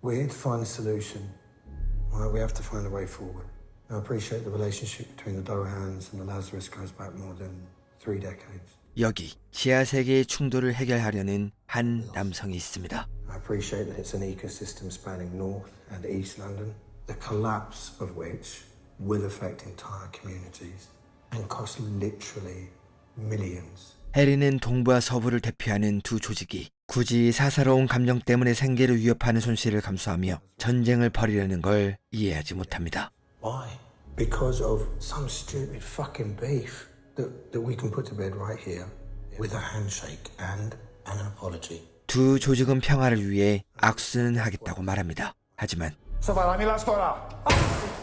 We're here to find a solution. Right? We have to find a way forward. I appreciate the relationship between the Dohans and the Lazarus goes back more than 3 decades. 여기 지하 세계의 충돌을 해결하려는 한 남성이 있습니다. I appreciate that it's an ecosystem spanning North and East London, the collapse of which will affect entire communities and cost literally millions. 해리는 동부와 서부를 대표하는 두 조직이 굳이 사사로운 감정 때문에 생계를 위협하는 손실을 감수하며 전쟁을 벌이려는 걸 이해하지 못합니다. Why? Because of some stupid fucking beef that we can put to bed right here with a handshake and an apology. 두 조직은 평화를 위해 악수는 하겠다고 말합니다. 하지만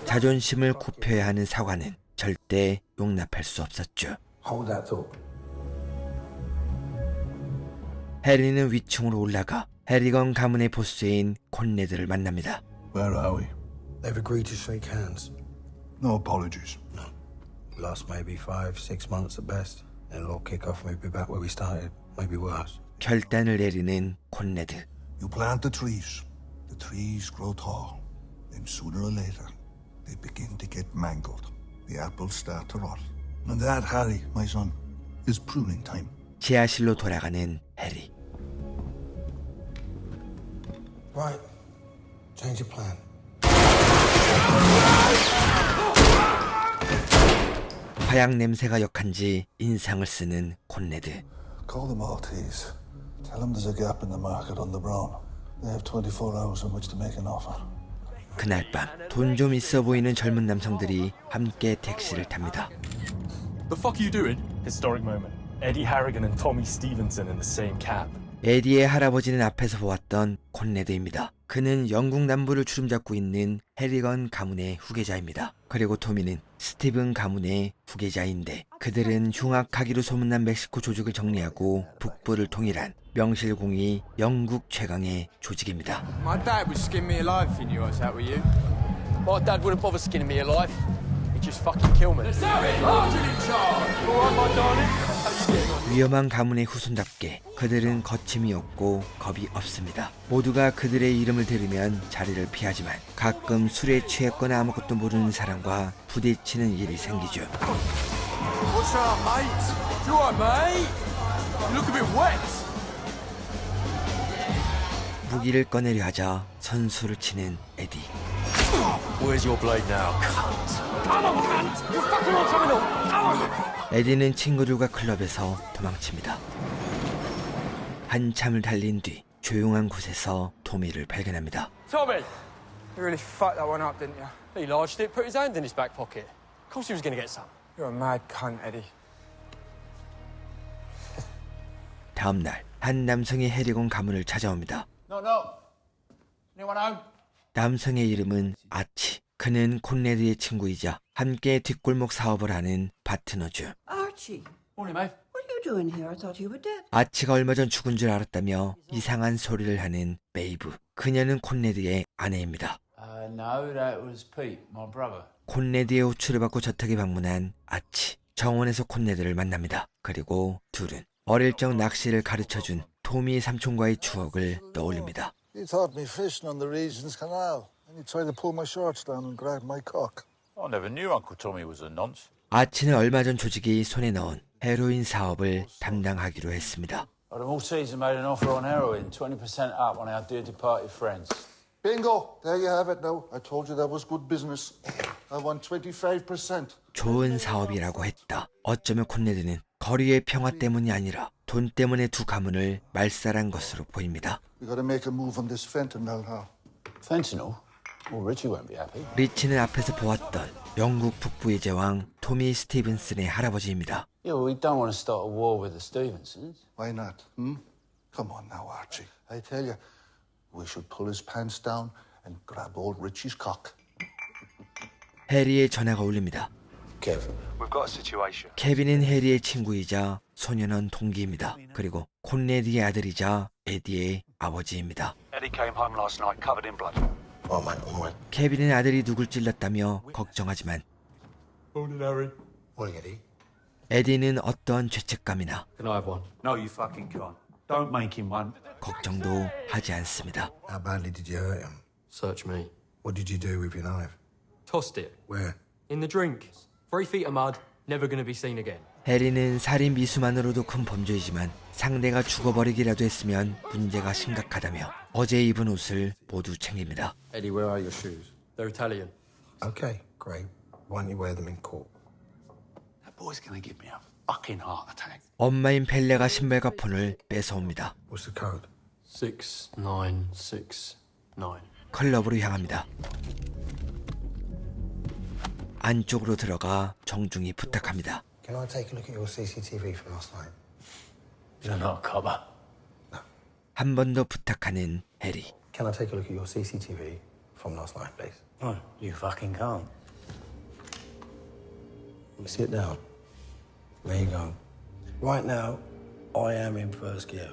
자존심을 굽혀야 하는 사과는 절대 용납할 수 없었죠. Hold that thought. 해리는 위층으로 올라가 해리건 가문의 보스인 콘네드를 만납니다. Where are we? They've agreed to shake hands. No apologies. No. Last maybe 5, 6 months at best. Then we'll kick off and we'll be back where we started. Maybe worse. 결단을 내리는 콘네드. You plant the trees. The trees grow tall. Then sooner or later, they begin to get mangled. The apples start to rot. And that, Harry, my son, is pruning time. 지하실로 돌아가는 해리. Right. Change your plan. 화약 냄새가 역한지 인상을 쓰는 콘네드. Call the Maltese. Tell them there's a gap in the market on the brown. They have 24 hours in which to make an offer. 그날 밤 돈 좀 있어 보이는 젊은 남성들이 함께 택시를 탑니다. The fuck are you doing? Historic moment. Eddie Harrigan and Tommy Stevenson in the same cab. 에디의 할아버지는 앞에서 보았던 콘네드입니다. 그는 영국 남부를 주름잡고 있는 해리건 가문의 후계자입니다. 그리고 토미는 스티븐 가문의 후계자인데 그들은 흉악하기로 소문난 멕시코 조직을 정리하고 북부를 통일한 명실공히 영국 최강의 조직입니다. My dad would skin me alive if he knew I was out with you. My dad wouldn't bother skinning me alive. He'd just fucking kill me. All right, my darling. 위험한 가문의 후손답게 그들은 거침이 없고 겁이 없습니다. 모두가 그들의 이름을 들으면 자리를 피하지만 가끔 술에 취했거나 아무것도 모르는 사람과 부딪히는 일이 생기죠. What's up, mate? You alright, mate? You look a bit wet. 무기를 꺼내려 하자 선수를 치는 에디. Where's your blade now? Come on, cunt! You're fucking on something else! Come on! 에디는 친구들과 클럽에서 도망칩니다. 한참을 달린 뒤 조용한 곳에서 토미를 발견합니다. Tommy! You really fucked that one up, didn't you? He lodged it, put his hand in his back pocket. Of course he was going to get some. You're a mad cunt, Eddie. 다음 날 한 남성이 해리건 가문을 찾아옵니다. No. Anyone home? 남성의 이름은 아치. 그는 콘네드의 친구이자 함께 뒷골목 사업을 하는 파트너죠. Archie, Morning, mate. what are you doing here? I thought you were dead. 아치가 얼마 전 죽은 줄 알았다며 이상한 소리를 하는 메이브. 그녀는 콘네드의 아내입니다. No, that was Pete, my brother. 콘네드의 호출을 받고 저택에 방문한 아치. 정원에서 콘네드를 만납니다. 그리고 둘은 어릴 적 낚시를 가르쳐준 토미 삼촌과의 추억을 떠올립니다. He taught me fishing on the Regent's Canal. And he tried to pull my shorts down and grab my cock. I never knew Uncle Tommy was a nonce. 아치는 얼마 전 조직이 손에 넣은 헤로인 사업을 담당하기로 했습니다. The Maltese made an offer on heroin, 20% up on our dear departed friends. Bingo! There you have it now. I told you that was good business. I won 25%. 좋은 사업이라고 했다. 어쩌면 콘네드는 거리의 평화 때문이 아니라 돈 때문에 두 가문을 말살한 것으로 보입니다. We gotta make a move on this fentanyl now. Fentanyl? Well, Richie won't be happy. 리치는 앞에서 보았던 영국 북부의 제왕 토미 스티븐슨의 할아버지입니다. Yeah, well, we don't want to start a war with the Stevensons. Why not? Come on now, Archie. I tell you, we should pull his pants down and grab old Richie's cock. 해리의 전화가 울립니다. Kev, we've got a situation. 케빈은 해리의 친구이자 소년원 동기입니다. 그리고 콘네드의 아들이자 에디의 아버지입니다. Eddie came home last night covered in blood. Oh, mate, all right. 케빈은 아들이 누굴 찔렀다며 걱정하지만 Morning, Harry. Morning, Eddie. 에디는 어떠한 죄책감이나 Can I have one? No, you fucking can't. Don't make him one. 걱정도 하지 않습니다. How badly did you hurt him? Search me. What did you do with your knife? Tossed it. Where? In the drink. 3 feet of mud, never gonna be seen again. 해리는 살인 미수만으로도 큰 범죄이지만 상대가 죽어버리기라도 했으면 문제가 심각하다며 어제 입은 옷을 모두 챙깁니다. Eddie, where are your shoes? They're Italian. Okay, great. Why don't you wear them in court? That boy's gonna give me a fucking heart attack. 엄마인 벨레가 신발과 폰을 뺏어옵니다. What's the code? 6969. 클럽으로 향합니다. 안쪽으로 들어가 정중히 부탁합니다. Can I take a look at your CCTV from last night? You're not a copper. 한 번 더 부탁하는 해리. Can I take a look at your CCTV from last night, please? Oh, you fucking can't. Sit down. There you go. Right now, I am in first gear.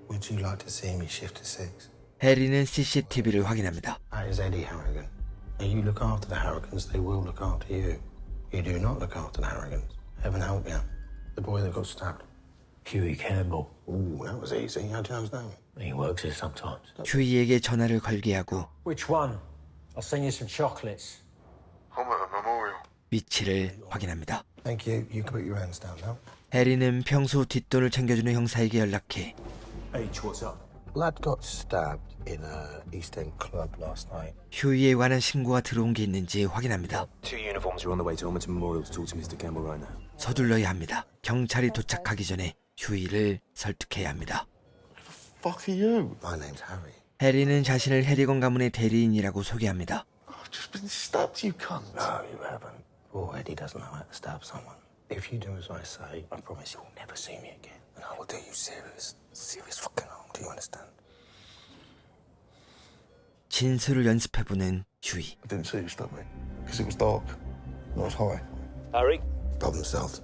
Would you like to see me shift to 6? 해리는 CCTV를 확인합니다. That is Eddie Harrigan. If you look after the Harrigans, they will look after you. You do not look after the Harrigans. Heaven help you. The boy that got stabbed. Huey Campbell. Ooh, that was easy. How'd you know his name? He works here sometimes. 휴이에게 전화를 걸게 하고 Which one? I'll send you some chocolates. 위치를 확인합니다. Thank you. You can put your hands down now. 해리는 평소 뒷돈을 챙겨주는 형사에게 연락해 H, what's up? Lad got stabbed in a East End club last night. 휴이에 관한 신고가 들어온 게 있는지 확인합니다. Two uniforms are on the way to Homerton Memorial to talk to Mr. Campbell right now. 서둘러야 합니다. 경찰이 도착하기 전에 휴이를 설득해야 합니다. Fuck are you? My name's Harry. 해리는 자신을 해리건 가문의 대리인이라고 소개합니다. I've just been stabbed, you cunt. No, you haven't. Oh, Eddie doesn't know how to stab someone. If you do as I say, I promise you'll never see me again. And I will do you serious fucking harm. Do you understand? 진술을 연습해보는 휴이. I didn't see you stab me. Because it was dark. I was high. Harry? Stop themselves.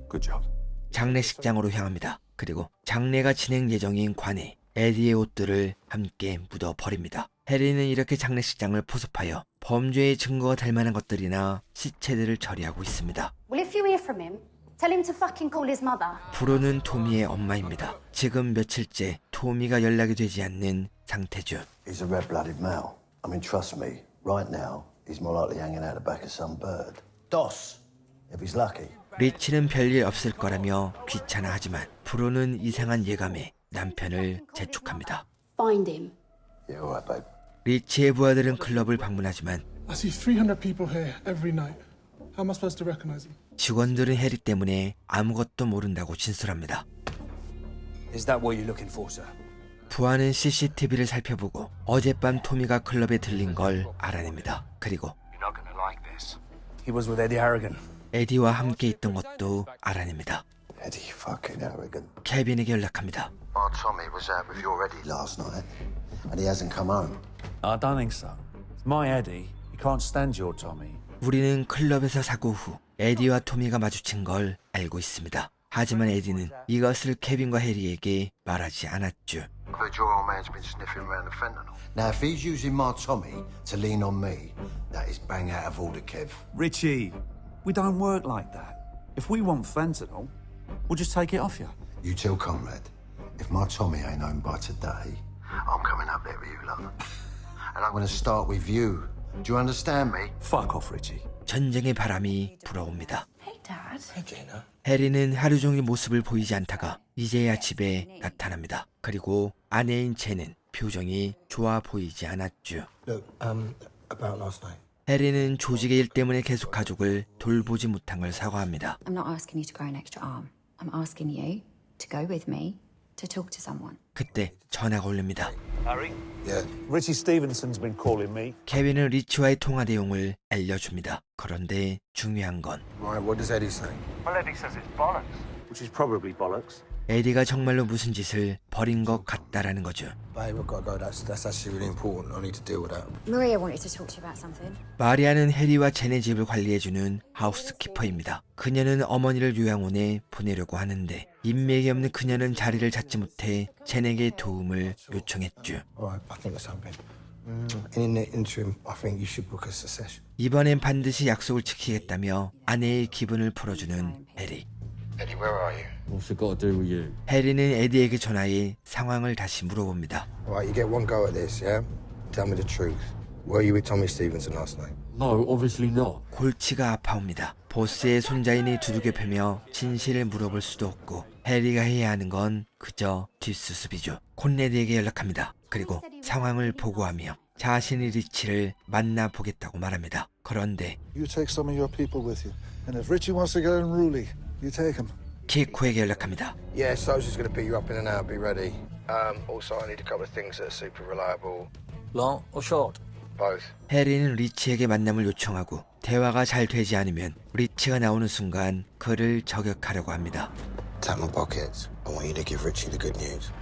Good job. 장례식장으로 향합니다. 그리고 장례가 진행 예정인 관에 에디의 옷들을 함께 묻어 버립니다. 해리는 이렇게 장례식장을 포섭하여 범죄의 증거가 될 만한 것들이나 시체들을 처리하고 있습니다. Well, if you hear from him, tell him to fucking call his mother. 브로는 토미의 엄마입니다. 지금 며칠째 토미가 연락이 되지 않는 상태죠. He's a red-blooded male. I mean, trust me, right now, he's more likely hanging out the back of some bird. Doss, if he's lucky. 리치는 별일 없을 거라며 귀찮아하지만 브로는 이상한 예감에 남편을 재촉합니다. Find him. Yeah, all right, babe. 리치의 부하들은 클럽을 방문하지만 I see 300 people here every night. How am I supposed to recognize them? 직원들은 해리 때문에 아무것도 모른다고 진술합니다. Is that what you're looking for, sir? 부하는 CCTV를 살펴보고 어젯밤 토미가 클럽에 들린 걸 알아냅니다. 그리고 You're not gonna like this. He was with Eddie Harrigan. 에디와 함께 있던 것도 알아냅니다. Eddie fucking Harrigan. 케빈에게 연락합니다. Our Tommy was out with your Eddie last night, and he hasn't come home. I don't think so. It's my Eddie. He can't stand your Tommy. 우리는 클럽에서 사고 후 에디와 토미가 마주친 걸 알고 있습니다. 하지만 에디는 이것을 케빈과 해리에게 말하지 않았죠. I've heard your old man's been sniffing around the fentanyl. Now, if he's using my Tommy to lean on me, that is bang out of order, Kev. Richie, we don't work like that. If we want fentanyl, we'll just take it off you. You tell Conrad, if my Tommy ain't home by today, I'm coming up there with you, love. And I'm going to start with you. Do you understand me? Fuck off, Richie. 전쟁의 바람이 불어옵니다. Hey, Dad. Hey, Gina. 해리는 하루 종일 모습을 보이지 않다가 이제야 집에 나타납니다. 그리고 아내인 제는 표정이 좋아 보이지 않았죠. Look, about last night. 해리는 조직의 일 때문에 계속 가족을 돌보지 못한 걸 사과합니다. I'm not asking you to grow an extra arm. I'm asking you to go with me to talk to someone. 그때 전화가 울립니다. Harry? Yeah. Richie Stevenson's been calling me. 케빈은 리치와의 통화 내용을 알려줍니다. 그런데 중요한 건 Right, what does Eddie say? Well, Eddie says it's bollocks. Which is probably bollocks. 에디가 정말로 무슨 짓을 벌인 것 같다라는 거죠. Babe, I've got to go. That's actually really important. I need to deal with that. Maria wanted to talk to you about something. 마리아는 해리와 제네 집을 관리해주는 하우스키퍼입니다. 그녀는 어머니를 요양원에 보내려고 하는데 인맥이 없는 그녀는 자리를 찾지 못해 제네에게 도움을 요청했죠. All right, I think of something. In the interim, I think you should book us a session. 이번엔 반드시 약속을 지키겠다며 아내의 기분을 풀어주는 해리. Eddie, where are you? What's it got to do with you? 해리는 에디에게 전화해 상황을 다시 물어봅니다. All right, you get one go at this, yeah? Tell me the truth. Were you with Tommy Stevenson last night? No, obviously not. 골치가 아파옵니다. 보스의 손자인이 두들겨 패며 진실을 물어볼 수도 없고 해리가 해야 하는 건 그저 뒷수습이죠. 콘네드에게 연락합니다. 그리고 상황을 보고하며 자신이 리치를 만나보겠다고 말합니다. 그런데 You take some of your people with you. And if Richie wants to get unruly, you take him. 키코에게 연락합니다. Yeah, Soldier's going to pick you up in an hour. Be ready. Also, I need a couple of things that are super reliable. Long or short? Both. 해리는 리치에게 만남을 요청하고 대화가 잘 되지 않으면 리치가 나오는 순간 그를 저격하려고 합니다. Tap my pockets. I want you to give Richie the good news.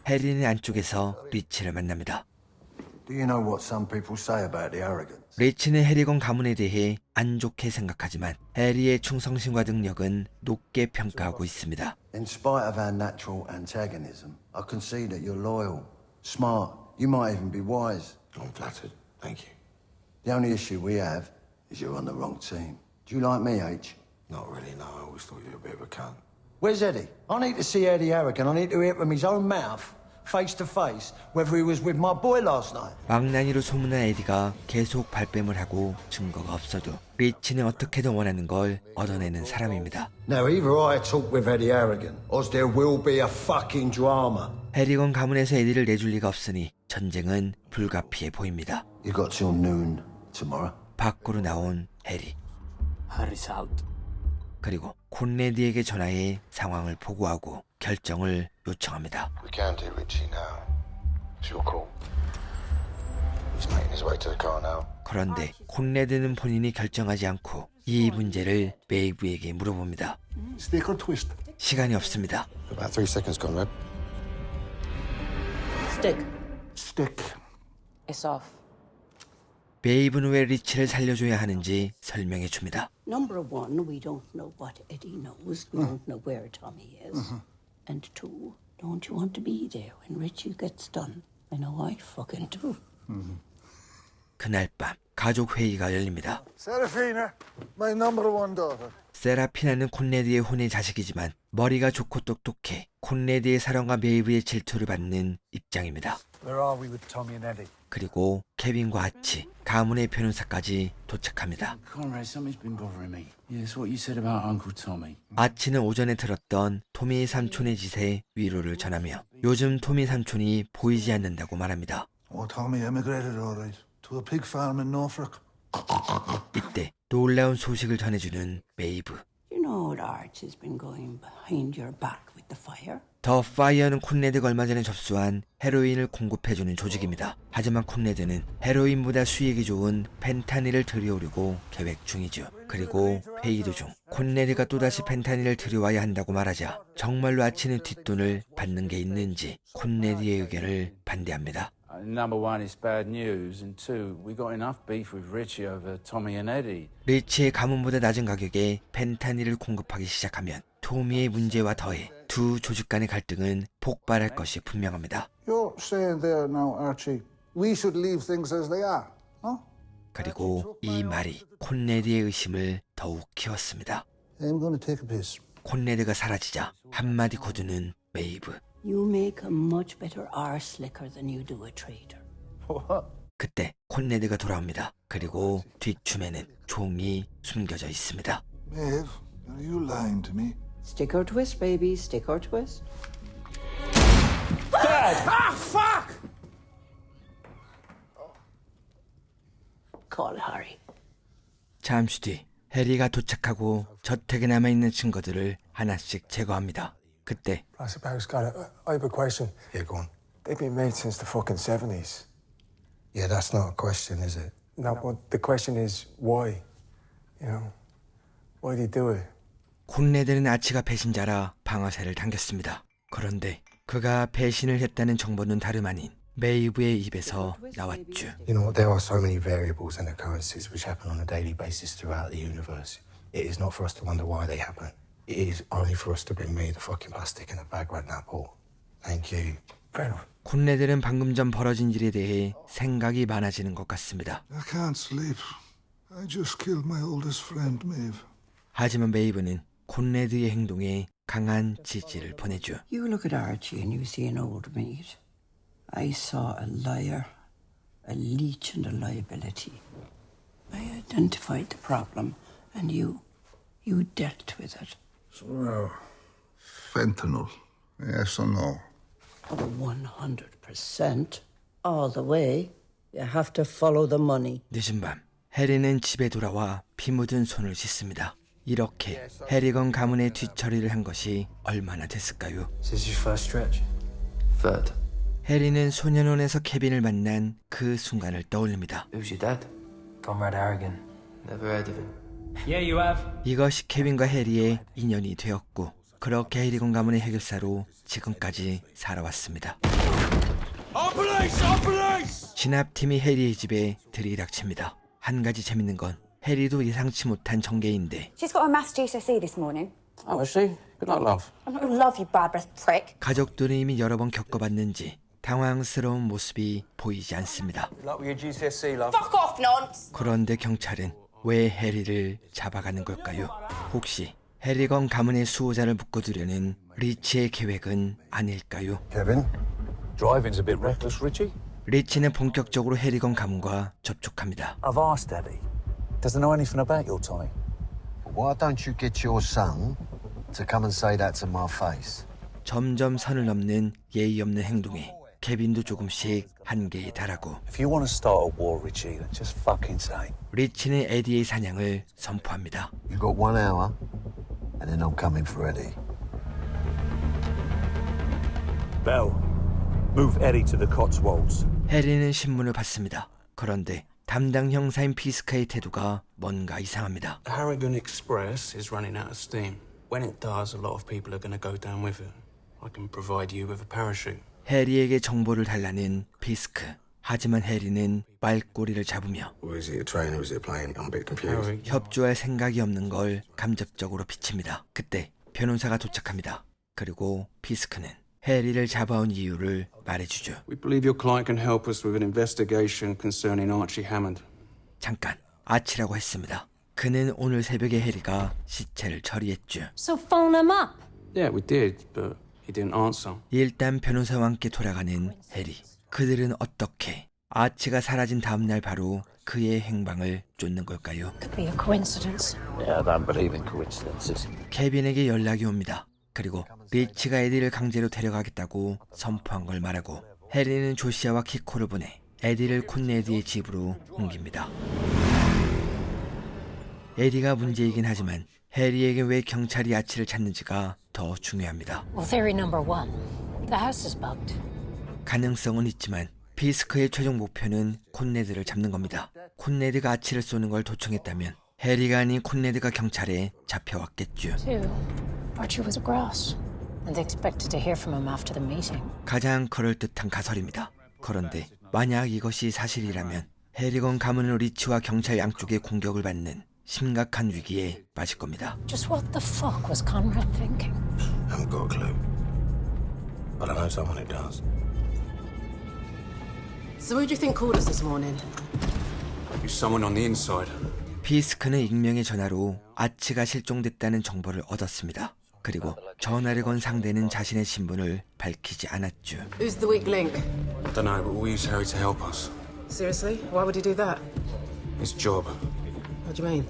해리는 안쪽에서 리치를 만납니다. Do you know what some people say about the arrogance? 리치는 해리건 가문에 대해 안 좋게 생각하지만 해리의 충성심과 능력은 높게 평가하고 있습니다. In spite of our natural antagonism, I can see that you're loyal, smart, you might even be wise. I'm flattered. Thank you. The only issue we have is you're on the wrong team. Do you like me, H? Not really, no. I always thought you were a bit of a cunt. Where's Eddie? I need to see Eddie Harrigan. I need to hear from his own mouth, face to face, whether he was with my boy last night. 망나니로 소문난 에디가 계속 발뺌을 하고 증거가 없어도 리치는 어떻게든 원하는 걸 얻어내는 사람입니다. Now, either I talk with Eddie Harrigan, or there will be a fucking drama. 해리건 가문에서 에디를 내줄 리가 없으니 전쟁은 불가피해 보입니다. You got till noon tomorrow. 밖으로 나온 해리. Harry's out. 그리고 콘레드에게 전화해 상황을 보고하고 결정을 요청합니다. We can do Richie now. It's your call. He's making his way to the car now. 그런데 콘레드는 본인이 결정하지 않고 이 문제를 메이브에게 물어봅니다. Stick or twist? 시간이 없습니다. About 3 seconds gone, Red. Stick. Stick. It's off. 메이브는 왜 리치를 살려줘야 하는지 설명해 줍니다. Number one, we don't know what Eddie knows. We don't know where Tommy is. And two, don't you want to be there when Richie gets done? I know I fucking do. 그날 밤 가족 회의가 열립니다. Serafina, my number one daughter. 세라피나는 콘레드의 혼의 자식이지만 머리가 좋고 똑똑해 콘레드의 사랑과 메이브의 질투를 받는 입장입니다. Where are we with Tommy and Eddie? 그리고 케빈과 아치, 가문의 변호사까지 도착합니다. Conrad, something's been bothering me. Yeah, it's what you said about Uncle Tommy. 아치는 오전에 들었던 토미 삼촌의 짓에 위로를 전하며 요즘 토미 삼촌이 보이지 않는다고 말합니다. Oh, Tommy emigrated all right. To a pig farm in Norfolk. 이때 놀라운 소식을 전해주는 메이브. You know what Arch has been going behind your back with the fire? 더 파이어는 콘레드가 얼마 전에 접수한 헤로인을 공급해주는 조직입니다. 하지만 콘레드는 헤로인보다 수익이 좋은 펜타닐을 들여오려고 계획 중이죠. 그리고 회의도 중 콘레드가 또다시 펜타닐을 들여와야 한다고 말하자 정말로 아치는 뒷돈을 받는 게 있는지 콘레드의 의견을 반대합니다. Number one is bad news, and two, we got enough beef with Richie over Tommy and Eddie. 리치의 가문보다 낮은 가격에 펜타닐을 공급하기 시작하면 토미의 문제와 더해 두 조직 간의 갈등은 폭발할 것이 분명합니다. You're saying there now, Archie, we should leave things as they are, huh? 그리고 이 말이 콘레드의 의심을 더욱 키웠습니다. I'm going to take a piss. 콘레드가 사라지자 한마디 거두는 메이브. You make a much better arse slicker than you do a traitor. 그때 콘레드가 돌아옵니다. 그리고 뒷춤에는 종이 숨겨져 있습니다. Maeve, are you lying to me? Stick or twist, baby. Stick or twist. Dad! Ah, fuck! Call Harry. 잠시 뒤 해리가 도착하고 저택에 남아있는 증거들을 하나씩 제거합니다. 그때 I suppose, God, I have a question. Yeah, go on. They've been made since the fucking 70s. Yeah, that's not a question, is it? No, but the question is why? You know, why did he do it? 콘레드는 아치가 배신자라 방아쇠를 당겼습니다. 그런데 그가 배신을 했다는 정보는 다름 아닌 메이브의 입에서 나왔죠. You know, there are so many variables and occurrences which happen on a daily basis throughout the universe. It is not for us to wonder why they happen. It is only for us to bring me the fucking plastic in a bag right now, Paul. Thank you. Fair enough. 콘네들은 방금 전 벌어진 일에 대해 생각이 많아지는 것 같습니다. I can't sleep. I just killed my oldest friend, Maeve. 하지만 메이브는 콘네드의 행동에 강한 지지를 보내죠. You look at Archie and you see an old maid. I saw a liar, a leech and a liability. I identified the problem and you dealt with it. So, fentanyl, yes or no? Oh, 100%. All the way. You have to follow the money. 늦은 밤, 해리는 집에 돌아와 피 묻은 손을 씻습니다. 이렇게 해리건 가문의 뒤처리를 한 것이 얼마나 됐을까요? Is this your first stretch? Third. 해리는 소년원에서 케빈을 만난 그 순간을 떠올립니다. Who's your dad? Comrade Harrigan. Never heard of him. Yeah, you have. 이것이 케빈과 해리의 인연이 되었고 그렇게 해리건 가문의 해결사로 지금까지 살아왔습니다. 진압팀이 해리의 집에 들이닥칩니다. 한 가지 재밌는 건 해리도 예상치 못한 전개인데 She's got her maths GCSE this morning. Oh, is she? Good luck, love. I don't love you, bad breath prick. 가족들은 이미 여러 번 겪어봤는지 당황스러운 모습이 보이지 않습니다. Good luck with your GCSE, love. Fuck off, nonce. 그런데 경찰은 왜 해리를 잡아가는 걸까요? 혹시 해리건 가문의 수호자를 묶어두려는 리치의 계획은 아닐까요? Kevin? Driving's a bit reckless, Richie. 리치는 본격적으로 해리건 가문과 접촉합니다. I've asked Eddie. Does he know anything about your Tommy? Why don't you get your son to come and say that to my face? 점점 선을 넘는 예의 없는 행동에 케빈도 조금씩 한계에 달하고 If you want to start a war, Richie, then just fucking say. 리치는 에디의 사냥을 선포합니다. You got 1 hour, and then I'm coming for Eddie. Bell, move Eddie to the Cotswolds. 해리는 신문을 받습니다. 그런데 담당 형사인 피스카의 태도가 뭔가 이상합니다. The Harrigan Express is running out of steam. When it does, a lot of people are going to go down with it. I can provide you with a parachute. 해리에게 정보를 달라는 피스크. 하지만 해리는 말꼬리를 잡으며 Was it a train or was it a plane? I'm a bit confused. 협조할 생각이 없는 걸 감접적으로 비칩니다. 그때 변호사가 도착합니다. 그리고 피스크는 해리를 잡아온 이유를 말해주죠. We believe your client can help us with an investigation concerning Archie Hammond. 잠깐, 아치라고 했습니다. 그는 오늘 새벽에 해리가 시체를 처리했죠. So phone him up. Yeah, we did, but he didn't answer. 일단 변호사와 함께 돌아가는 해리. 그들은 어떻게 아치가 사라진 다음 날 바로 그의 행방을 쫓는 걸까요? Could be a coincidence. Yeah, I don't believe in coincidences. 케빈에게 연락이 옵니다. 그리고 리치가 에디를 강제로 데려가겠다고 선포한 걸 말하고 해리는 조시아와 키코를 보내 에디를 콘네드의 집으로 옮깁니다. 에디가 문제이긴 하지만 해리에게 왜 경찰이 아치를 찾는지가 더 중요합니다. Well, theory number one. The house is bugged. 가능성은 있지만 피스크의 최종 목표는 콘네드를 잡는 겁니다. 콘네드가 아치를 쏘는 걸 도청했다면 해리가 아닌 콘네드가 경찰에 잡혀왔겠죠. Two, Archie was grass. And they expected to hear from him after the meeting. 가장 그럴듯한 가설입니다. 그런데 만약 이것이 사실이라면 해리건 가문은 리치와 경찰 양쪽의 공격을 받는 심각한 위기에 빠질 겁니다. Just what the fuck was Conrad thinking? I haven't got a clue. But I know someone who does. So who do you think called us this morning? You're someone on the inside. 피스크는 익명의 전화로 아치가 실종됐다는 정보를 얻었습니다. 그리고 전화를 건 상대는 자신의 신분을 밝히지 않았죠. Who's the weak link? I don't know, but we'll use Harry to help us. Seriously? Why would he do that? His job. What do you mean?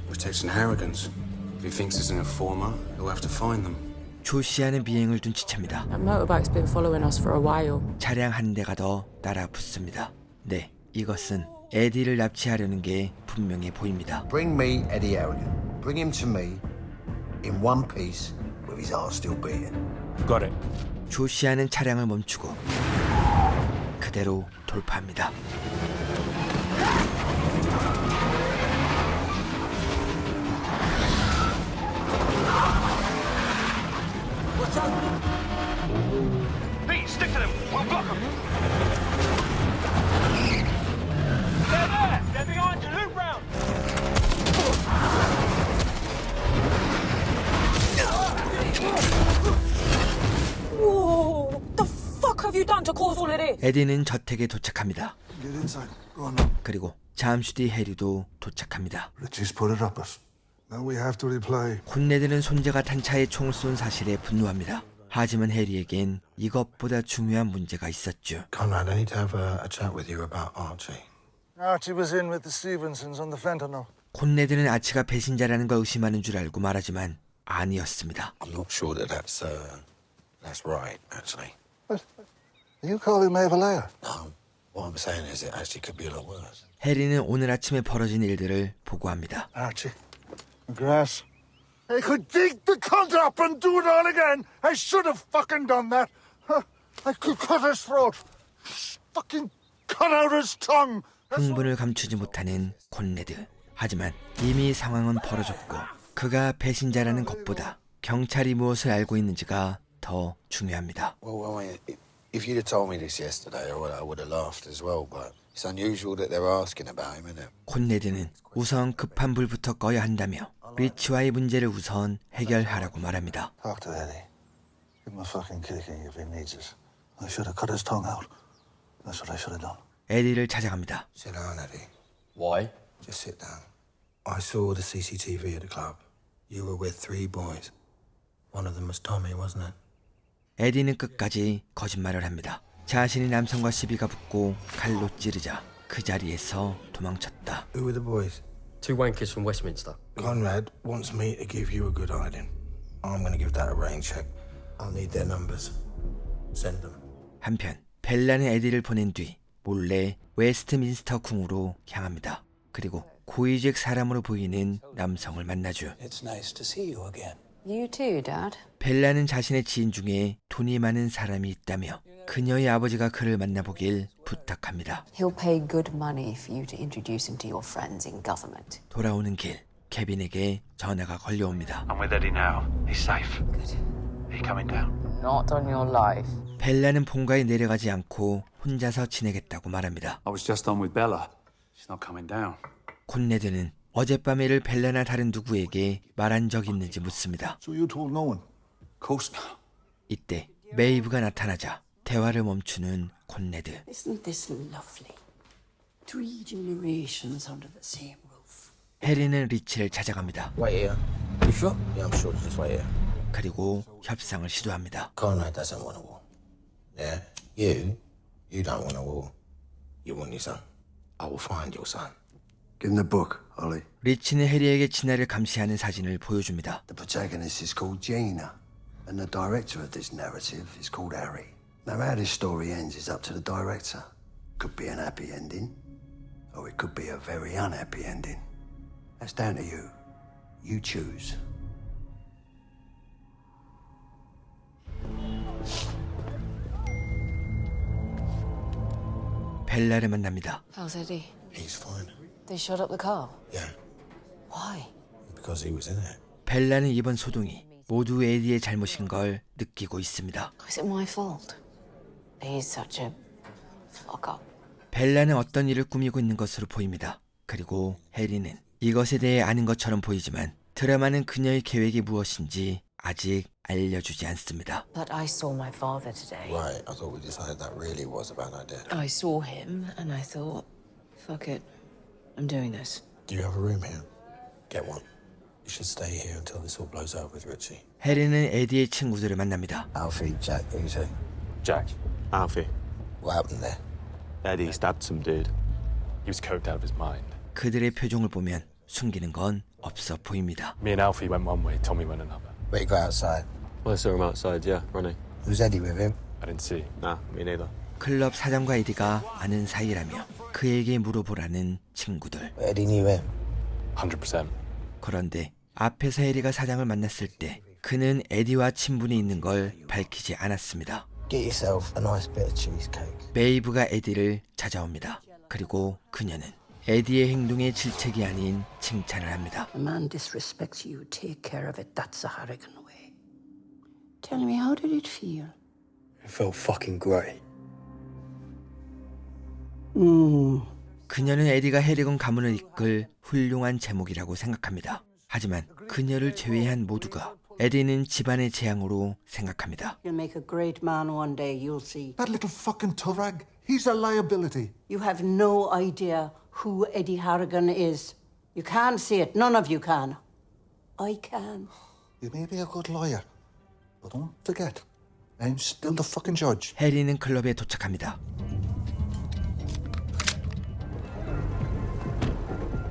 Protecting Harrigans. If he thinks there's an informer, he'll have to find them. 조시아는 미행을 둔 지체입니다. That motorbike's been following us for a while. 차량 한 대가 더 따라붙습니다. 네, 이것은 에디를 납치하려는 게 분명해 보입니다. Bring me Eddie Harrigan. Bring him to me in one piece with his heart still beating. Got it. 조시아는 차량을 멈추고 그대로 돌파합니다. Pete, stick to them. We'll block them. They're there. They're behind you. Loop round. Whoa! The fuck have you done to cause 에디는 저택에 도착합니다. Get inside. Go on. 그리고 잠시 뒤 해리도 도착합니다. Richie's put it up us. Now we have to reply. 콘네드는 손자가 탄 차에 총을 쏜 사실에 분노합니다. 하지만 해리에겐 이것보다 중요한 문제가 있었죠. Conrad, I need to have a chat with you about Archie. Archie was in with the Stevensons on the fentanyl. 콘네드는 아치가 배신자라는 걸 의심하는 줄 알고 말하지만 아니었습니다. I'm not sure that that's right, actually. You call him Ava Lair? No. What I'm saying is it actually could be a lot worse. 해리는 오늘 아침에 벌어진 일들을 보고합니다. Archie. Grass. I could dig the cunt up and do it all again. I should have fucking done that. I could cut his throat. Fucking cut out his tongue. 흥분을 감추지 못하는 콘네드. 하지만 이미 상황은 벌어졌고 그가 배신자라는 것보다 경찰이 무엇을 알고 있는지가 더 중요합니다. Well, if you'd have told me this yesterday, I would have laughed as well, but it's unusual that they're asking about him, isn't it? 콘네드는 우선 급한 불부터 꺼야 한다며 리치와의 문제를 우선 해결하라고 말합니다. Talk to Eddie. Give him a fucking kicking if he needs it. I should have cut his tongue out. That's what I should have done. 에디를 찾아갑니다. Sit down, Eddie. Why? Just sit down. I saw the CCTV at the club. You were with 3 boys. One of them was Tommy, wasn't it? 에디는 끝까지 거짓말을 합니다. 자신이 남성과 시비가 붙고 칼로 찌르자 그 자리에서 도망쳤다. Who were the boys? 2 wankers from Westminster. Conrad wants me to give you a good hiding. I'm going to give that a rain check. I'll need their numbers. Send them. 한편 벨라는 에디를 보낸 뒤 몰래 웨스트민스터 궁으로 향합니다. 그리고 고위직 사람으로 보이는 남성을 만나죠. It's nice to see you again. You too, Dad. 벨라는 자신의 지인 중에 돈이 많은 사람이 있다며 그녀의 아버지가 그를 만나보길 부탁합니다. He'll pay good money for you to introduce him to your friends in government. 돌아오는 길 케빈에게 전화가 걸려옵니다. I'm with Eddie now. He's safe. Good. Are you coming down? Not on your life. 벨라는 본가에 내려가지 않고 혼자서 지내겠다고 말합니다. I was just on with Bella. She's not coming down. 콘네드는 어젯밤 일을 벨라나 다른 누구에게 말한 적 있는지 묻습니다. So you told no one? Of course not. 이때 메이브가 나타나자 대화를 멈추는 콘네드. Isn't this lovely? 3 generations under the same roof. 해리는 리치를 찾아갑니다. Wait here. You sure? Yeah, I'm sure. Just wait here. 그리고 협상을 시도합니다. Conrad doesn't want a war. Yeah? You don't want a war. You want your son. I will find your son. Give him the book, Ollie. 리치는 해리에게 진화를 감시하는 사진을 보여줍니다. The protagonist is called Gina, and the director of this narrative is called Harry. Now, how this story ends is up to the director. Could be an happy ending, or it could be a very unhappy ending. That's down to you. You choose. 벨라를 만납니다. How's Eddie? He's fine. They shot up the car. Yeah, Why? because he was in it. 벨라는 이번 소동이 모두 에디의 잘못인 걸 느끼고 있습니다. Is it my fault? He's such a fuck up. 벨라는 어떤 일을 꾸미고 있는 것으로 보입니다. 그리고 해리는 이것에 대해 아는 것처럼 보이지만 드라마는 그녀의 계획이 무엇인지 아직 알려주지 않습니다. But I saw my father today. Right, I thought we decided that really was a bad idea. I saw him and I thought, fuck it, I'm doing this. Do you have a room here? Get one. You should stay here until this all blows over with Richie. 해리는 에디의 친구들을 만납니다. Alfie, Jack, who's who? Jack. Alfie. What happened there? Eddie stabbed some dude. He was coked out of his mind. 그들의 표정을 보면 숨기는 건 없어 보입니다. Me and Alfie went one way, Tommy went another. But you got outside. Well, I saw him outside, yeah, running. Was Eddie with him? I didn't see. Nah, me neither. 클럽 사장과 에디가 아는 사이라며 그에게 물어보라는 친구들. Eddie knew him. 100%. 그런데 앞에서 해리가 사장을 만났을 때 그는 에디와 친분이 있는 걸 밝히지 않았습니다. Get yourself a nice bit of cheesecake. 메이브가 에디를 찾아옵니다. 그리고 그녀는 에디의 행동에 질책이 아닌 칭찬을 합니다. A man disrespects you, take care of it. That's a Harrigan way. Tell me, how did it feel? It felt fucking great. 그녀는 에디가 해리건 가문을 이끌 훌륭한 제목이라고 생각합니다. 하지만 그녀를 제외한 모두가 에디는 집안의 재앙으로 생각합니다. You'll make a great man one day, you'll see. That little fucking Turag, he's a liability. You have no idea who Eddie Harrigan is. You can't see it. None of you can. I can. You may be a good lawyer, but don't forget, I'm still the fucking judge. 해리는 클럽에 도착합니다.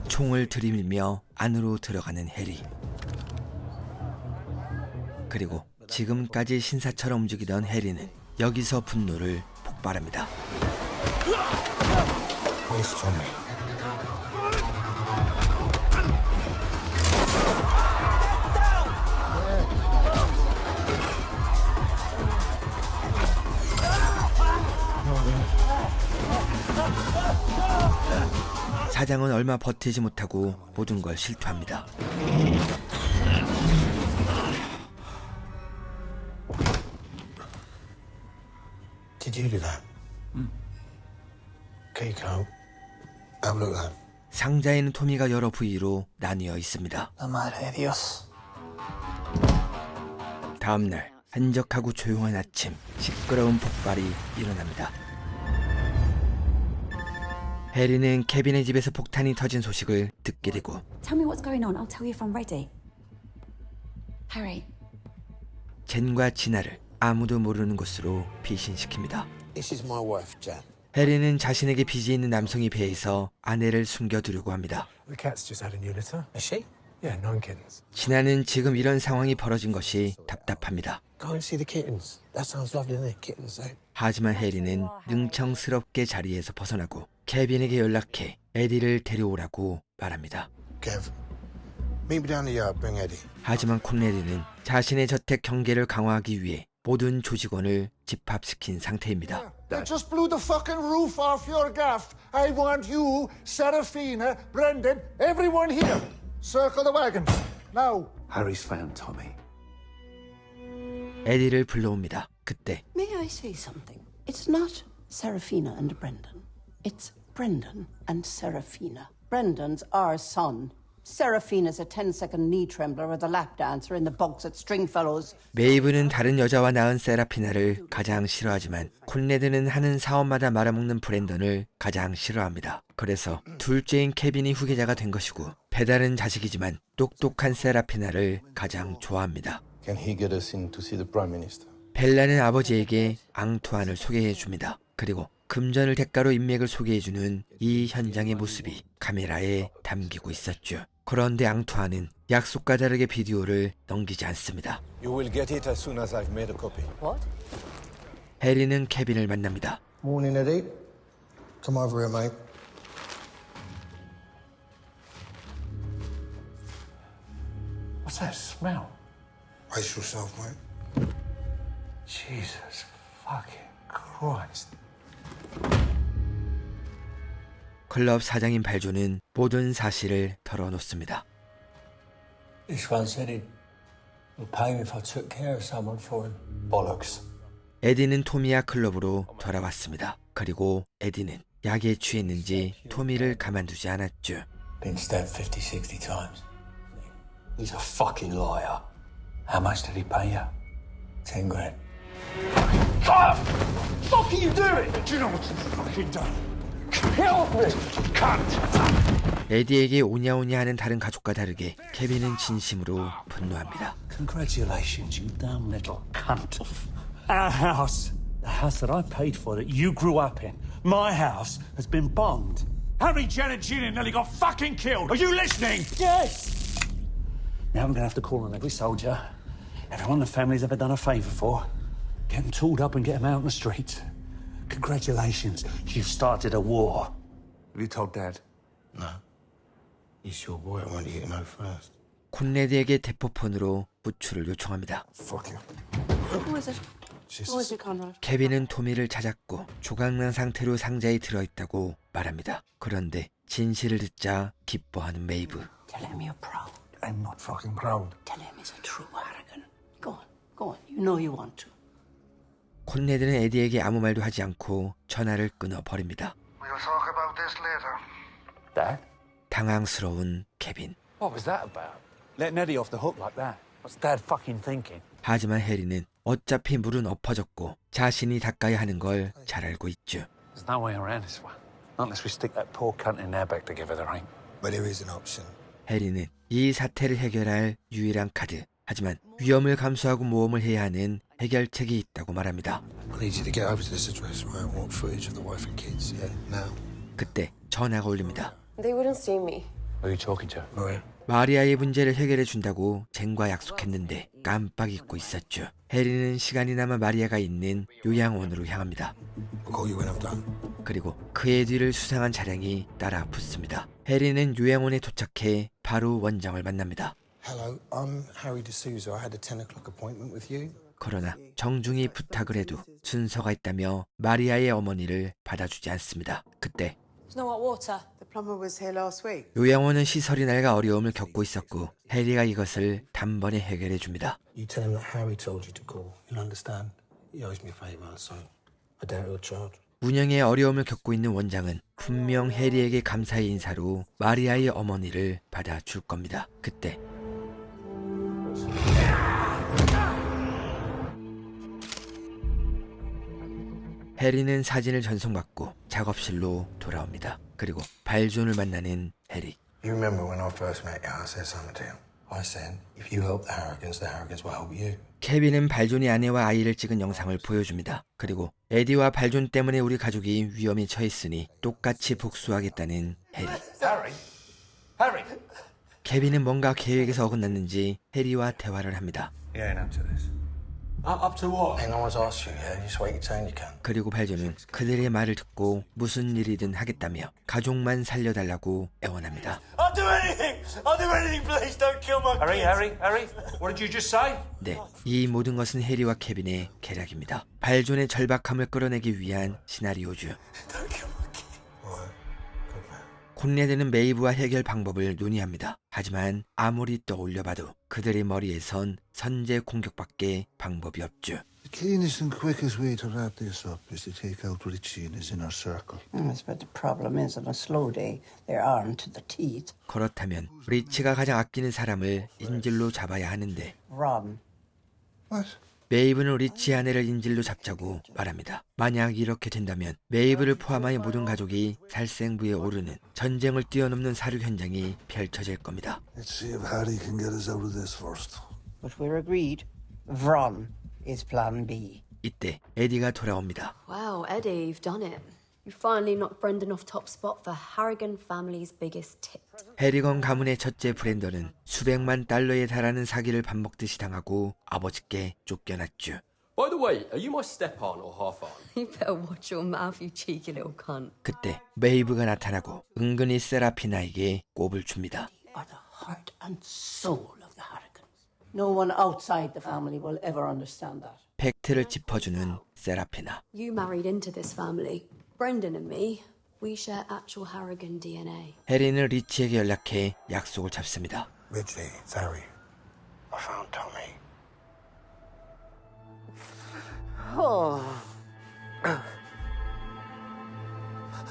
총을 들이밀며 안으로 들어가는 해리. 그리고 지금까지 신사처럼 움직이던 해리는 여기서 분노를 폭발합니다. 사장은 얼마 버티지 못하고 모든 걸 실토합니다. Did you do that? Okay, Carl. Have a look at that. 상자에는 토미가 여러 부위로 나뉘어 있습니다. La madre de Dios. 다음 날 한적하고 조용한 아침, 시끄러운 폭발이 일어납니다. 해리는 케빈의 집에서 폭탄이 터진 소식을 듣게 되고 Tell me what's going on. I'll tell you if I'm ready. Harry. 젠과 지나를 아무도 모르는 곳으로 피신시킵니다. This is my wife, Jan. 해리는 자신에게 빚이 있는 남성이 배에서 아내를 숨겨두려고 합니다. The cat's just had a new litter. Is she? Yeah, 9 kittens. 진아는 지금 이런 상황이 벌어진 것이 답답합니다. Go and see the kittens. That sounds lovely, doesn't it? Kittens, eh? 하지만 해리는 능청스럽게 자리에서 벗어나고 케빈에게 연락해 에디를 데려오라고 말합니다. Kev, meet me down the yard. Bring Eddie. 하지만 콘레디는 자신의 저택 경계를 강화하기 위해 모든 조직원을 집합시킨 상태입니다. They just blew the fucking roof off your gaff. I want you, Serafina, Brendan, everyone here. Circle the wagons. Now. Harry's found Tommy. 에디를 불러옵니다. 그때 May I say something? It's not Serafina and Brendan. It's Brendan and Serafina. Brendan's our son. Serafina's a 10-second knee trembler with a lap dancer in the bogs at Stringfellows. 메이브는 다른 여자와 낳은 세라피나를 가장 싫어하지만 콘레드는 하는 사업마다 말아먹는 브랜던을 가장 싫어합니다. 그래서 둘째인 케빈이 후계자가 된 것이고 배달은 자식이지만 똑똑한 세라피나를 가장 좋아합니다. Can he get us in to see the Prime Minister? 벨라는 아버지에게 앙투안을 소개해 줍니다. 그리고 금전을 대가로 인맥을 소개해주는 이 현장의 모습이 카메라에 담기고 있었죠. 그런데 앙투안은 약속과 다르게 비디오를 넘기지 않습니다. You will get it as soon as I've made a copy. What? 해리는 케빈을 만납니다. Morning, Eddie. Come over here, mate. What's that smell? Brace yourself, mate. Jesus fucking Christ. 클럽 사장인 발조는 모든 사실을 털어놓습니다. This one said he'd pay me if I took care of someone for him. Bollocks. 에디는 토미와 클럽으로 돌아왔습니다. 그리고 에디는 약에 취했는지 토미를 가만두지 않았죠. Been stabbed 50, 60 times. He's a fucking liar. How much did he pay you? 10 grand. What the fuck are you doing? Do you know what you've fucking done? Kill me, cunt! 에디에게 오냐오냐 하는 다른 가족과 다르게 케빈은 진심으로 분노합니다. Congratulations, you dumb little cunt. Our house, the house that I paid for, that you grew up in, my house, has been bombed. Harry, Jen and Ginny nearly got fucking killed. Are you listening? Yes! Now I'm gonna have to call on every soldier, everyone the family's ever done a favour for, get them tooled up and get them out in the streets. Congratulations, you've started a war. Have you told Dad? No. He's your boy. I want you to know first. 콘레드에게 대포폰으로 부추를 요청합니다. Fuck you. Who was it? Who was it, Conrad? 케빈은 토미를 찾았고 조각난 상태로 상자에 들어있다고 말합니다. 그런데 진실을 듣자 기뻐하는 메이브. Tell him you're proud. I'm not fucking proud. Tell him he's a true Harrigan. Go on, go on. You know you want to. 콘레드는 에디에게 아무 말도 하지 않고 전화를 끊어버립니다. We'll talk about this later. Dad? 당황스러운 케빈. What was that about? Letting Eddie off the hook like that. What's Dad fucking thinking? 하지만 해리는 어차피 물은 엎어졌고 자신이 닦아야 하는 걸 잘 알고 있죠. There's no way around this one. Not unless we stick that poor cunt in there back together, there ain't. But there is an option. 해리는 이 사태를 해결할 유일한 카드. 하지만 위험을 감수하고 모험을 해야 하는 해결책이 있다고 말합니다. I need you to get over to this address where I want footage of the wife and kids. Yeah, now. 그때 전화가 울립니다. They wouldn't see me. Who are you talking to? Right. 마리아의 문제를 해결해 준다고 젠과 약속했는데 깜빡 잊고 있었죠. 해리는 시간이 남아 마리아가 있는 요양원으로 향합니다. I'll call you when I'm done. 그리고 그의 뒤를 수상한 차량이 따라 붙습니다. 해리는 요양원에 도착해 바로 원장을 만납니다. Hello, I'm Harry D'Souza. I had a 10 o'clock appointment with you. 그러나 정중히 부탁을 해도 순서가 있다며 마리아의 어머니를 받아주지 않습니다. 그때 There's no hot water. The plumber was here last week. 요양원은 시설이 낡아 어려움을 겪고 있었고 해리가 이것을 단번에 해결해 줍니다. You tell him that Harry told you to call. You'll understand. He owes me a favour, so I doubt he'll charge. 운영에 어려움을 겪고 있는 원장은 분명 해리에게 감사의 인사로 마리아의 어머니를 받아줄 겁니다. 그때 해리는 사진을 전송받고 작업실로 돌아옵니다. 그리고 발존을 만나는 해리. You remember when I first met you, I said something to you. I said, if you help the Harrigans will help you. 케빈은 발존이 아내와 아이를 찍은 영상을 보여줍니다. 그리고 에디와 발존 때문에 우리 가족이 위험에 처했으니 똑같이 복수하겠다는 해리. Harry! 케빈은 뭔가 계획에서 어긋났는지 해리와 대화를 합니다. You ain't up to this. Up to what? Ain't no one's asked you, yeah? Just wait your turn, you can. 그리고 발존은 그들의 말을 듣고 무슨 일이든 하겠다며 가족만 살려달라고 애원합니다. I'll do anything! I'll do anything, please don't kill my kids! Harry, what did you just say? 네, 이 모든 것은 해리와 케빈의 계략입니다. 발존의 절박함을 끌어내기 위한 시나리오죠. 콘레드는 메이브와 해결 방법을 논의합니다. 하지만 아무리 떠올려봐도 그들의 머리에선 선제 공격밖에 방법이 없죠. The cleanest and quickest way to wrap this up is to take out Richie and his inner circle. Yes, but the problem is on a slow day, they're armed to the teeth. 그렇다면 리치가 가장 아끼는 사람을 인질로 잡아야 하는데 Ron. What? 메이브는 리치의 아내를 인질로 잡자고 말합니다. 만약 이렇게 된다면 메이브를 포함한 모든 가족이 살생부에 오르는 전쟁을 뛰어넘는 사륙 현장이 펼쳐질 겁니다. Let's see if Harry can get us out of this first. But we're agreed. Vron is plan B. 이때 에디가 돌아옵니다. Wow, Eddie, you've done it. You finally knocked Brendan off top spot for Harrigan family's biggest tit. 해리건 가문의 첫째 브렌던은 수백만 달러에 달하는 사기를 밥 먹듯이 당하고 아버지께 쫓겨났죠. By the way, are you my step-aunt or half-aunt? You better watch your mouth, you cheeky little cunt. 그때 메이브가 나타나고 은근히 세라피나에게 꼽을 줍니다. Are the heart and soul of the Harrigans. No one outside the family will ever understand that. 팩트를 짚어주는 세라피나. You married into this family. Brendan and me, we share actual Harrigan DNA. 해리는 리치에게 연락해 약속을 잡습니다. Richie, it's Harry. I found Tommy.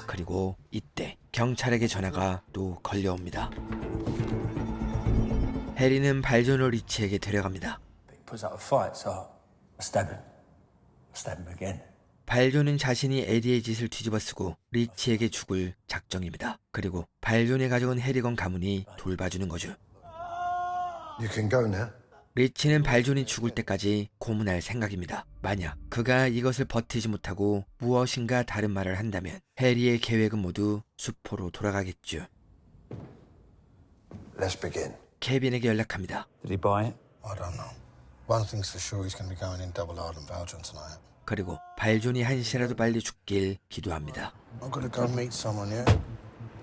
그리고 이때 경찰에게 전화가 또 걸려옵니다. 해리는 발존을 리치에게 데려갑니다. He puts up a fight, so I stab him. I stab him again. 발존은 자신이 에디의 짓을 뒤집어쓰고 리치에게 죽을 작정입니다. 그리고 발존의 가족은 해리건 가문이 돌봐주는 거죠. You can go now. 리치는 발존이 죽을 때까지 고문할 생각입니다. 만약 그가 이것을 버티지 못하고 무엇인가 다른 말을 한다면 해리의 계획은 모두 수포로 돌아가겠죠. Let's begin. 케빈에게 연락합니다. Did he buy it? I don't know. One thing's for sure, he's going to be going in double hard on Valjean tonight. 그리고 발존이 한시라도 빨리 죽길 기도합니다. I'm going to go meet someone, yeah?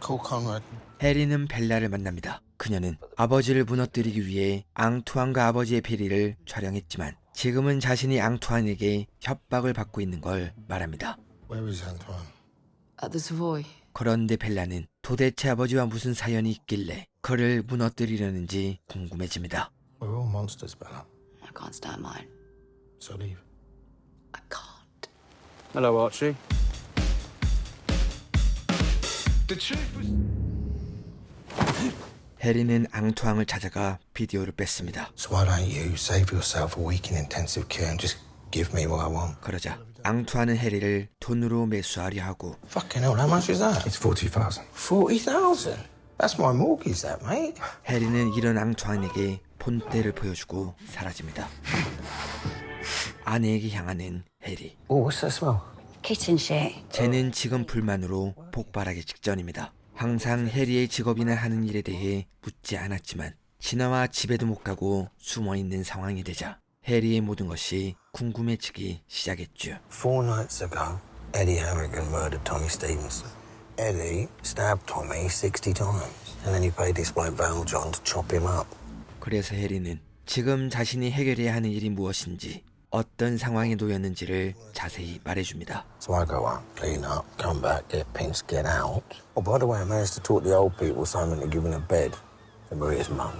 Call Conrad. 해리는 벨라를 만납니다. 그녀는 아버지를 무너뜨리기 위해 앙투안과 아버지의 비리를 촬영했지만 지금은 자신이 앙투안에게 협박을 받고 있는 걸 말합니다. Where is Antoine? At the Savoy. 그런데 벨라는 도대체 아버지와 무슨 사연이 있길래 그를 무너뜨리려는지 궁금해집니다. We're all monsters, Bella. I can't stand mine. So leave. I can't. Hello, Archie. The truth was... 해리는 앙투앙을 찾아가 비디오를 뺐습니다. So why don't you save yourself a week in intensive care and just give me what I want? 그러자 앙투안은 해리를 돈으로 매수하려 하고 Fucking hell, how much is that? It's 40,000. 40,000? That's my mortgage, that, mate. 해리는 이런 앙투안에게 본때를 보여주고 사라집니다. 아내에게 향하는 해리. Oh, what's that smell? Kitten shit. 쟤는 지금 불만으로 폭발하기 직전입니다. 항상 해리의 직업이나 하는 일에 대해 묻지 않았지만 지나와 집에도 못 가고 숨어있는 상황이 되자 해리의 모든 것이 궁금해지기 시작했죠. 4 nights ago, Eddie Harrigan murdered Tommy Stevenson. Eddie stabbed Tommy 60 times, and then he paid this bloke Val John to chop him up. 그래서 해리는 지금 자신이 해결해야 하는 일이 무엇인지 어떤 상황에 놓였는지를 자세히 말해줍니다. So I go up, clean up, come back, get pinched, get out. Oh, by the way, I managed to talk the old people Simon to give him a bed to bury his mum.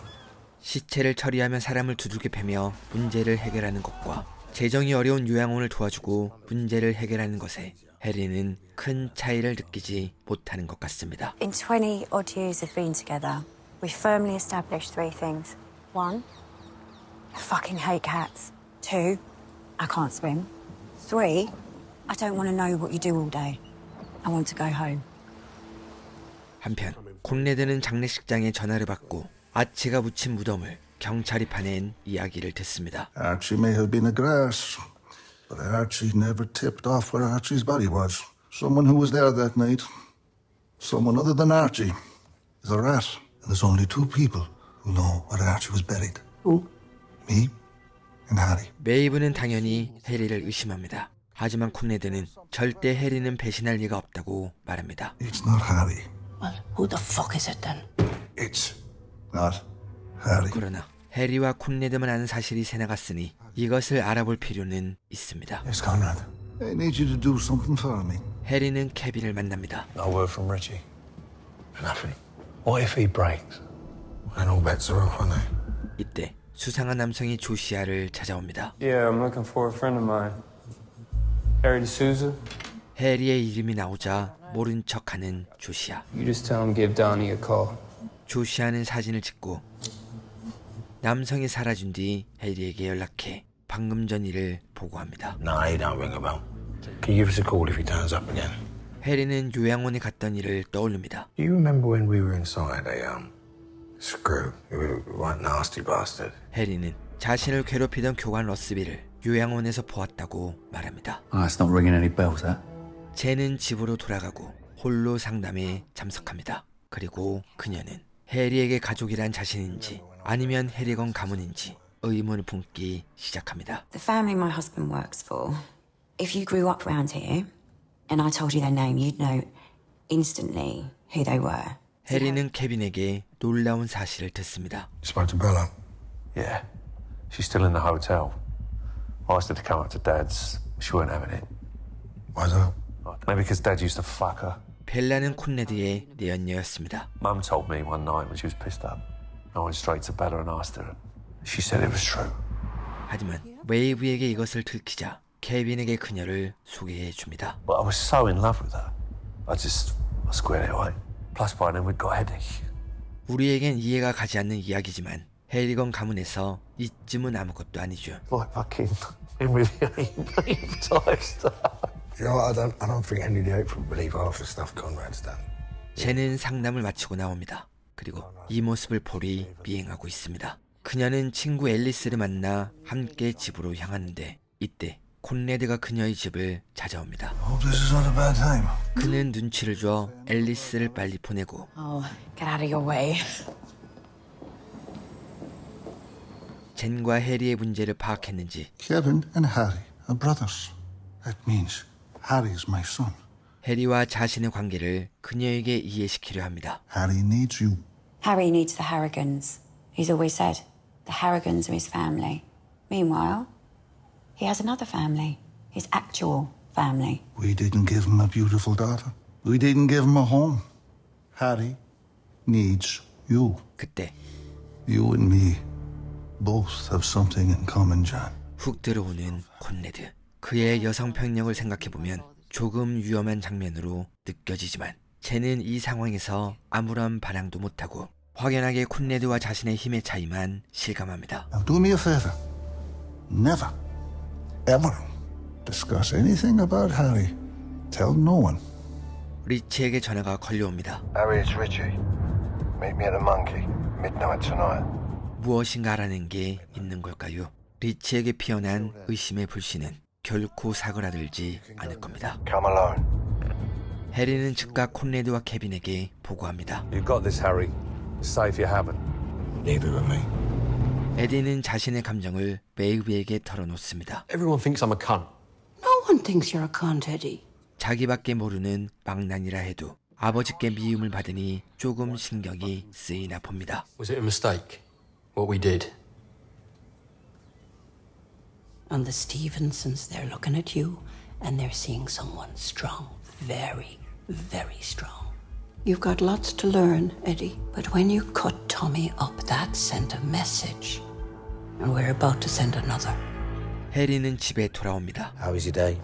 시체를 처리하며 사람을 두들겨 패며 문제를 해결하는 것과 재정이 어려운 요양원을 도와주고 문제를 해결하는 것에 해리는 큰 차이를 느끼지 못하는 것 같습니다. In 20 odd years of being together, we firmly established 3 things. 1, I fucking hate cats. 2, I can't swim. 3, I don't want to know what you do all day. I want to go home. 한편 콘레드는 장례식장에 전화를 받고 아치가 묻힌 무덤을 경찰이 파낸 이야기를 듣습니다. Archie may have been a grass, but Archie never tipped off where Archie's body was. Someone who was there that night, someone other than Archie, is a rat. And there's only 2 people who know where Archie was buried. Who? Me and Harry. 메이브는 당연히 해리를 의심합니다. 하지만 콘레드는 절대 해리는 배신할 리가 없다고 말합니다. It's not Harry. Well, who the fuck is it then? It's not Harry. 그러나 해리와 콘레드만 아는 사실이 새나갔으니 이것을 알아볼 필요는 있습니다. Yes, Conrad. I need you to do something for me. 해리는 케빈을 만납니다. No word from Richie. Nothing. What if he breaks? And all bets are off, aren't they? 이때 수상한 남성이 조시아를 찾아옵니다. Yeah, I'm looking for a friend of mine. Harry D'Souza? 해리의 이름이 나오자 모른 척하는 조시아. You just tell him give Donnie a call. 조시아는 사진을 찍고 남성이 사라진 뒤 해리에게 연락해 방금 전 일을 보고합니다. No, he don't ring a bell. Can you give us a call if he turns up again? 해리는 요양원에 갔던 일을 떠올립니다. Do you remember when we were inside a screw? He was a right nasty bastard. 해리는 자신을 괴롭히던 교관 러스비를 요양원에서 보았다고 말합니다. It's not ringing any bells, that. 쟤는 집으로 돌아가고 홀로 상담에 참석합니다. 그리고 그녀는 해리에게 가족이란 자신인지 아니면 해리건 가문인지 의문을 품기 시작합니다. The family my husband works for, if you grew up around here and I told you their name, you'd know instantly who they were. 해리는 케빈에게 놀라운 사실을 듣습니다. You spoke to Bella? Yeah. She's still in the hotel. I asked her to come up to Dad's. She weren't having it. Why's that? Maybe because Dad used to fuck her. 벨라는 콘레드의 내연녀였습니다. Mum told me one night when she was pissed up. I went straight to Bella and asked her. She said it was true. 하지만 웨이브에게 이것을 들키자 케빈에게 그녀를 소개해 줍니다. But I was so in love with her. I squared it away. Plus by then we'd got a headache. 우리에겐 이해가 가지 않는 이야기지만 해리건 가문에서 이쯤은 아무것도 아니죠. Like fucking Henry VIII type stuff. You know what? I don't think Henry VIII would believe half the stuff Conrad's done. 쟤는 상담을 마치고 나옵니다. 그리고 이 모습을 폴이 미행하고 있습니다. 그녀는 친구 앨리스를 만나 함께 집으로 향하는데 이때 콘레드가 그녀의 집을 찾아옵니다. Hope this is not a bad time. 그는 눈치를 줘 앨리스를 빨리 보내고 Oh, get out of your way. 젠과 해리의 문제를 파악했는지 Kevin and Harry are brothers. That means Harry's my son. 해리와 자신의 관계를 그녀에게 이해시키려 합니다. Harry needs you. Harry needs the Harrigans. He's always said the Harrigans are his family. Meanwhile, he has another family, his actual family. We didn't give him a beautiful daughter. We didn't give him a home. Harry needs you. 그때 You and me both have something in common, John. 훅 들어오는 콘레드. 그의 여성 평력을 생각해보면 조금 위험한 장면으로 느껴지지만 쟤는 이 상황에서 아무런 반항도 못하고 확연하게 콘레드와 자신의 힘의 차이만 실감합니다. Now do me a favor. Never, ever discuss anything about Harry. Tell no one. 리치에게 전화가 걸려옵니다. Harry, it's Richie. Meet me at the Monkey, midnight tonight. 무엇인가 알아낸 게 있는 걸까요? 리치에게 피어난 의심의 불씨는 결코 사그라들지 않을 겁니다. Come alone. 해리는 즉각 콘레드와 케빈에게 보고합니다. You got this, Harry. Say if you haven't. Neither of me. 에디는 자신의 감정을 메이브에게 털어놓습니다. Everyone thinks I'm a cunt. No one thinks you're a cunt, Eddie. 자기밖에 모르는 망난이라 해도 아버지께 미움을 받으니 조금 신경이 쓰이나 봅니다. Was it a mistake? What we did? And the Stevensons, they're looking at you and they're seeing someone strong. Very, very strong. You've got lots to learn, Eddie. But when you cut Tommy up, that sent a message. And we're about to send another. 해리는 집에 돌아옵니다. How was your day?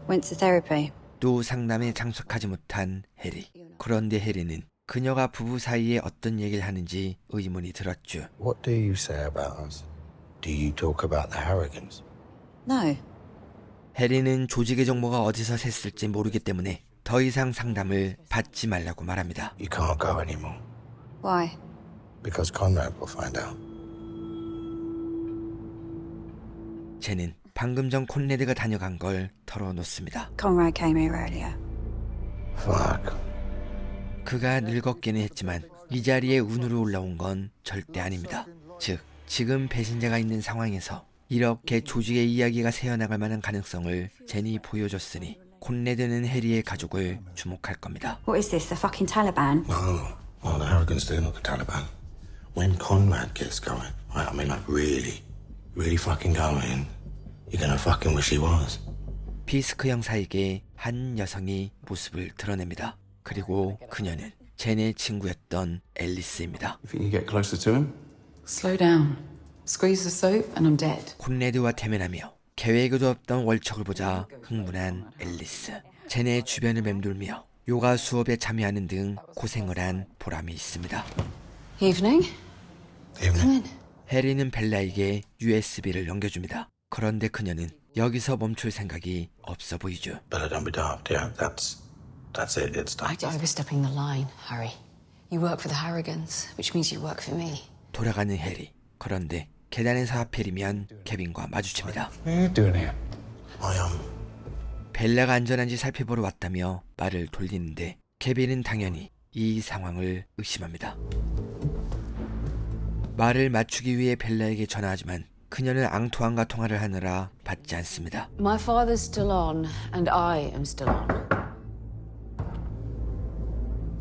Went to therapy. 또 상담에 참석하지 못한 해리. 그런데 해리는 그녀가 부부 사이에 어떤 얘기를 하는지 의문이 들었죠. What do you say about us? Do you talk about the Harrigans? No. 해리는 조직의 정보가 어디서 샜을지 모르기 때문에 더 이상 상담을 받지 말라고 말합니다. You can't go anymore. Why? Because Conrad will find out. 쟤는 방금 전 콘레드가 다녀간 걸 털어놓습니다. Conrad came here earlier. Fuck. 그가 늙었기는 했지만 이 자리에 운으로 올라온 건 절대 아닙니다. 즉, 지금 배신자가 있는 상황에서 이렇게 조직의 이야기가 새어나갈 만한 가능성을 제니 보여줬으니 콘레드는 해리의 가족을 주목할 겁니다. What is this, the fucking Taliban? No. Well, the Harrigans, they're not the Taliban. When Conrad gets going, right, I mean, like, really fucking going, you're gonna fucking wish he was. 피스크 형사에게 한 여성이 모습을 드러냅니다. 그리고 그녀는 제니의 친구였던 앨리스입니다. You think you get closer to him? Slow down. Squeeze the soap and I'm dead. 콘레드와 대면하며 계획에도 없던 월척을 보자 흥분한 앨리스. 제니의 주변을 맴돌며 요가 수업에 참여하는 등 고생을 한 보람이 있습니다. Evening. Come in. 해리는 벨라에게 USB를 넘겨줍니다. 그런데 그녀는 여기서 멈출 생각이 없어 보이죠. Better don't be daft, yeah. That's it. It's done. Overstepping the line, Harry. You work for the Harrigans, which means you work for me. 돌아가는 해리. 그런데 계단에서 하필이면 케빈과 마주칩니다. What are you doing here? 벨라가 안전한지 살펴보러 왔다며 말을 돌리는데 케빈은 당연히 이 상황을 의심합니다. 말을 맞추기 위해 벨라에게 전화하지만 그녀는 앙투안과 통화를 하느라 받지 않습니다. My father's still on, and I am still on.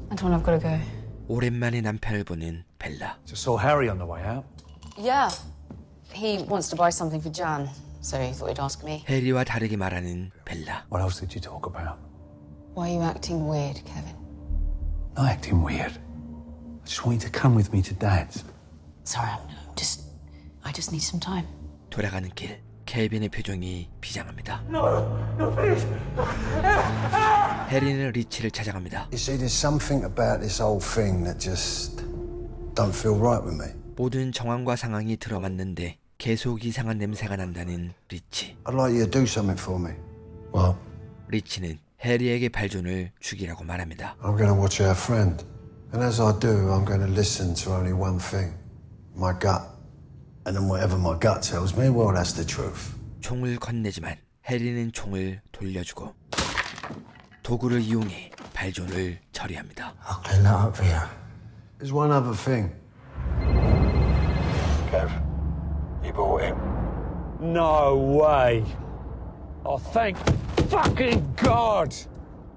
Antoine, I've got to go. 오랜만에 남편을 보는 벨라. Just saw Harry on the way out. Yeah. He wants to buy something for Jan, so he thought he'd ask me. 해리와 다르게 말하는 벨라. What else did you talk about? Why are you acting weird, Kevin? Not acting weird. I just want you to come with me to Dad's. Sorry, I just need some time. 돌아가는 길, 케빈의 표정이 비장합니다. No, please. 해리는 리치를 찾아갑니다. You see, there's something about this whole thing that just don't feel right with me. 모든 정황과 상황이 들어맞는데 계속 이상한 냄새가 난다는 리치. I'd like you to do something for me. Well, 리치는 해리에게 발존을 죽이라고 말합니다. I'm going to watch our friend. And as I do, I'm going to listen to only one thing. My gut. And then whatever my gut tells me, well, that's the truth. 총을 건네지만 해리는 총을 돌려주고 도구를 이용해 발존을 처리합니다. I'll clean that up for you. There's one other thing. Kev, you bought it. No way. Oh, thank fucking God.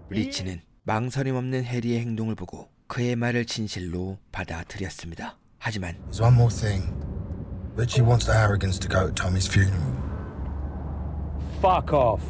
리치는 망설임 없는 해리의 행동을 보고 그의 말을 진실로 받아들였습니다. 하지만 There's one more thing. Richie wants the Harrigans to go to Tommy's funeral. Fuck off.